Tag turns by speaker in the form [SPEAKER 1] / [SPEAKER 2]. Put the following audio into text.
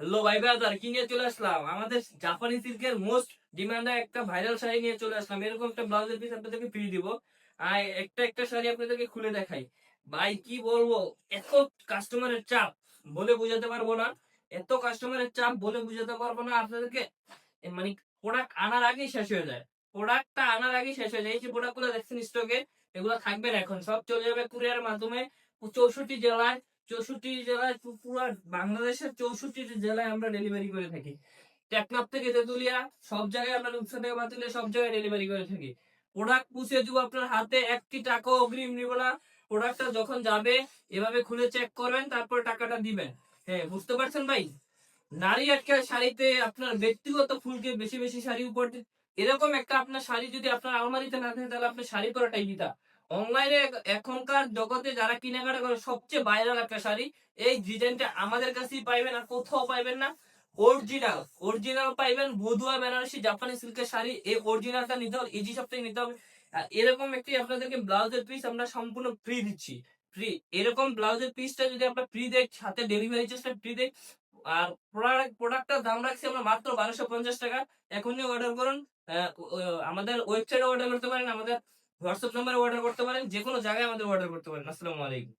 [SPEAKER 1] Hello ভাই brother, কি নিয়ে চলে আসলাম? আমাদের জাপানি সিল্কের মোস্ট ডিমান্ডেড একটা ভাইরাল শাড়ি নিয়ে চলে আসলাম। এরকম একটা ব্লাউজের পিস আপনাদেরকে ফ্রি দিব। আর একটা একটা শাড়ি আপনাদেরকে খুলে দেখাই। ভাই কি বলবো, এত কাস্টমারের চাপ বলে বোঝাতে পারবো না। এত কাস্টমারের চাপ বলে বোঝাতে পারবো না আপনাদেরকে। মানে প্রোডাক্ট আনার আগেই শেষ হয়ে যায়। প্রোডাক্টটা আনার আগেই শেষ হয়ে যায়। এই যে প্রোডাক্ট গুলো দেখছেন স্টকে, এগুলো থাকবে না এখন, সব চলে যাবে কুরিয়ারের মাধ্যমে 64 জেলায়। 64 জেলায় পুরো বাংলাদেশের 64 জেলায় আমরা ডেলিভারি করে থাকি। টেকনাফ থেকে তেতুলিয়া, সব জায়গায় আমরা রূপসা থেকে বাতুলিয়া সব জায়গায় ডেলিভারি করে থাকি। প্রোডাক্ট পৌঁছে দিব আপনার হাতে, একটি টাকা অগ্রিম নিব না। প্রোডাক্টটা যখন যাবে এভাবে খুলে চেক করবেন, তারপর টাকাটা দিবেন। হ্যাঁ, বুঝতে পারছেন ভাই? নারী একটা শাড়িতে আপনার ব্যক্তিগত ফুলকে বেশি বেশি শাড়ি উপর এরকম একটা আপনার শাড়ি যদি আপনার আলমারিতে না থাকে, তাহলে আপনি শাড়ি পরাটাই দিতা। অনলাইনে এখনকার জগতে যারা কেনাকাটা করে, সবচেয়ে ভাইরাল একটা শাড়ি। এই ডিজাইনটা আমাদের কাছেই পাইবেন, আর কোথাও পাইবেন না। অরিজিনাল অরিজিনাল পাইবেন ভদুয়া বেনারসি জাপানি সিল্কের শাড়ি। এই অরিজিনালটা নিতে হবে, ইজি সপ্তাহে নিতে হবে। আর এরকম একটি আপনাদেরকে ব্লাউজের পিস আমরা সম্পূর্ণ ফ্রি দিচ্ছি। ফ্রি। এরকম ব্লাউজের পিসটা যদি আমরা ফ্রি দেই, সাথে ডেলিভারি চার্জটা ফ্রি দেই। আর প্রোডাক্টটার দাম রাখছি আমরা মাত্র 1250 টাকা। এখনই অর্ডার করুন। আমাদের ওয়েবসাইটে অর্ডার করতে পারেন, আমাদের হোয়াটসঅ্যাপ নাম্বারে অর্ডার করতে পারেন, যে কোনো জায়গায় আমাদের অর্ডার করতে পারেন। আসসালামু আলাইকুম।